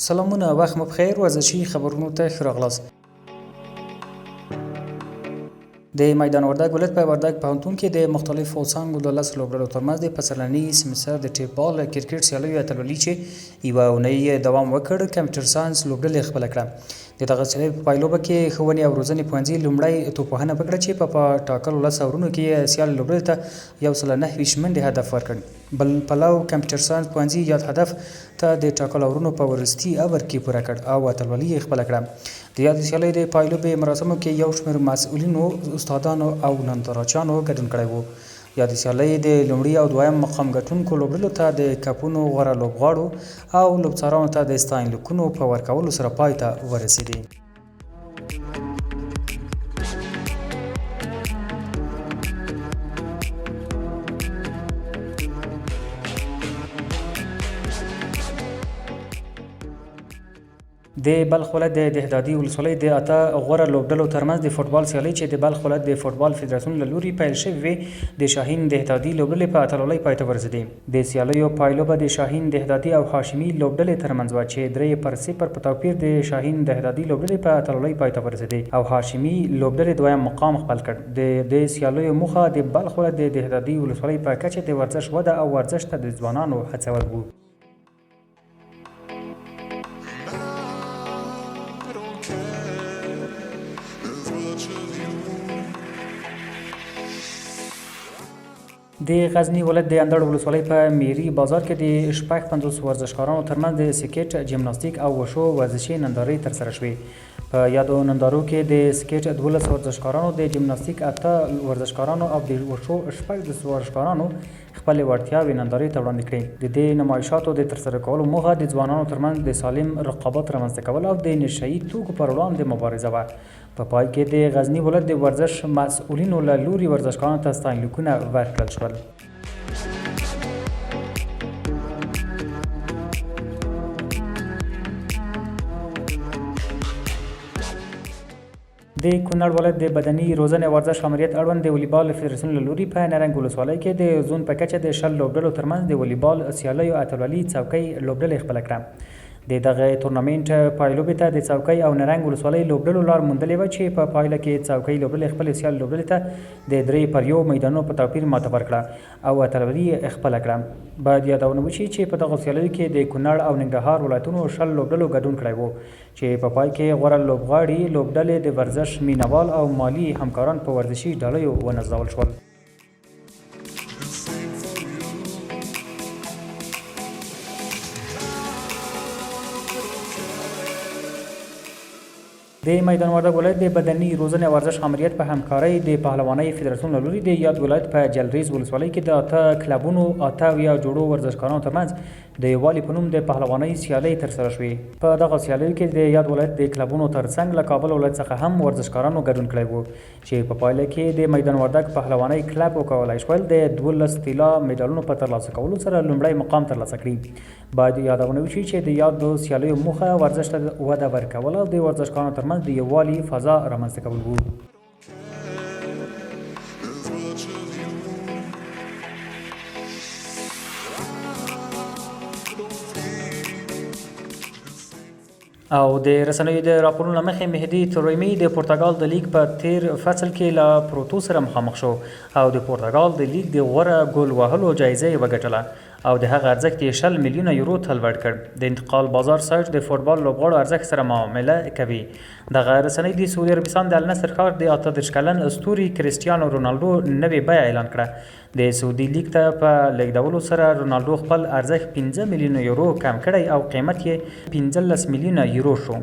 سلامونه وخت مو بخیر ورزشي خبرونو ته ښه راغلاست. د میدان وردګ ولایت په وردګ پوهنتون کې د مختلفو څانګو د لسو لوبډلو ترمنځ د پسرلني سمستر د ټیپبال کرکټ سیالیو اتلولي چې یوه اونۍ دوام وکړ، کمپیوټر ساینس لوبډلې خپله کړه. د دغه سیالۍ په پایلوبه کې ښوونې او روزنې پوهنځي لومړی توپوهنه وکړه چې په ټاکلو 10 اورونو کې سیال لوبډلې ته 129 منډې هدف ورکړ. بل پلو کمپیوټر ساینس پوهنځي یاد هدف ته د ټاکلو اورونو په وروستي اور کې پوره کړ او اتلولي یې خپله کړه. د یادې سیالۍ د پایلوبې مراسمو کې یو شمېر مسؤلینو، استادانو او نندارچیانو ګډون کړی و. یادې سیالۍ د لومړي او دویم مقام ګټونکو لوبډلو ته د کپونو، غوره لوبغاړو او لوبڅارانو ته د ستاینلیکونو په ورکولو سره پای ته ورسېدې. د بلخ ولایت د دهدادي ولسوالۍ د اته غوره لوبډلو ترمنځ د فوټبال سیالۍ چې د بلخ ولایت د فوټبال فدراسیون له لوري پیل شوې وې، د شاهین دهدادي لوبډلې په اتلولۍ پای ته ورسېدې. د سیالیو پایلوبه د شاهین دهدادي او هاشمي لوبډلې ترمنځ وه چې 3-0 په توپیر د شاهین دهدادي لوبډلې په اتلولۍ پای ته ورسېدې او هاشمي لوبډلې دویم مقام خپل کړ. د سیالیو موخه د بلخ ولایت د دهدادي ولسوالۍ په کچه د ورزش وده او ورزش ته د ځوانانو هڅول وو. د غزنی ولایت د اندړ ولسوالۍ په میری بازار کې د 50 ورزشکارانو ترمنځ د سکیټ، جمناستیک او وشو ورزشي نندارې ترسره شوې. په یادو نندارو کې د سکیټ 12 ورزشکارانو، د جمناستیک 8 ورزشکارانو او د وشو 14 ورزشکارانو خپلې وړتیاوې نندارې ته وړاندې کړې. د دې نمایشاتو د ترسره کولو موخه د ځوانانو ترمنځ د سالم رقابت رامنځته کول او د نشهیي توکو پر وړاندې مبارزه وه. په پای کې د غزنی ولایت د ورزش مسؤلینو له لوري ورزشکارانو ته ستاینلیکونه ورکړل شول. د کونړ ولایت د بدني روزنې ورزش امریت اړوند د والیبال فدراسیون له لوري په نرنګ ولسوالۍ کې د زون په کچه د 10 لوبډلو ترمنځ د والیبال سیالیو اتلولي څوکۍ لوبډلې خپله کړه. د دغه تورنمنټ پایلوبې ته د څوکۍ او نرنګ ولسوالۍ لوبډلو لار موندلې وه چې په پایله کې څوکۍ لوبډلې خپلې سیال لوبډلې ته د 3-1 میدانونو په توپیر ماته ورکړه او اتلولي یې خپله کړه. باید یادونه وشي چې په دغه سیالیو کې د کونړ او ننګرهار ولایتونو 10 لوبډلو ګډون کړی و چې په پای کې غوره لوبغاړي لوبډلې د ورزش مینوال او مالي همکاران په ورزشي ډالیو ونځول شول. د میدان وردګ ولایت د بدني روزنې ورزش امریت په همکارۍ د پهلوانۍ فدراسیون له لوري د یاد ولایت په جلریز ولسوالۍ کې د 8 کلبونو 8 جوړو ورزشکارانو ترمنځ د یووالي په نوم د پهلوانۍ سیالۍ ترسره شوې. په دغه سیالیو کې د یاد ولایت د کلبونو ترڅنګ له کابل ولایت څخه هم ورزشکارانو ګډون کړی و چې په پایله کې د میدان وردګ پهلوانۍ کلب وکولای شول د 12 طلا میډالونو په ترلاسه کولو سره لومړی مقام ترلاسه کړي. باید یادونه وشي چې د یادو سیالیو موخه ورزش ته وده ورکول او د ورزشکارانو ترمنځ د یووالي فضا رامنځته کول وو. او د رسنیو د راپورونو له مخې مهدي ترویمي د پرتګال د لیګ په تیر فصل کې له پروتو سره مخامخ شو او د پرتګال د لیګ د غوره ګول وهلو جایزه یې وګټله او د هغه ارزښت یې 10 میلیونه یورو ته لوړ کړ. د انتقال بازار سایټ د فوټبال لوبغاړو ارزښت سره معامله کوي. دغه رسنۍ د سعودي عربستان د النصر ښار د 38 کلن اسطوري کریسټیانو رونالډو نوې بیه اعلان کړه. د سعودي لیګ ته په لیږدولو سره رونالډو خپل ارزښت 15 میلیونه یورو کم کړی او قیمت یې 15 میلیونه یورو شو.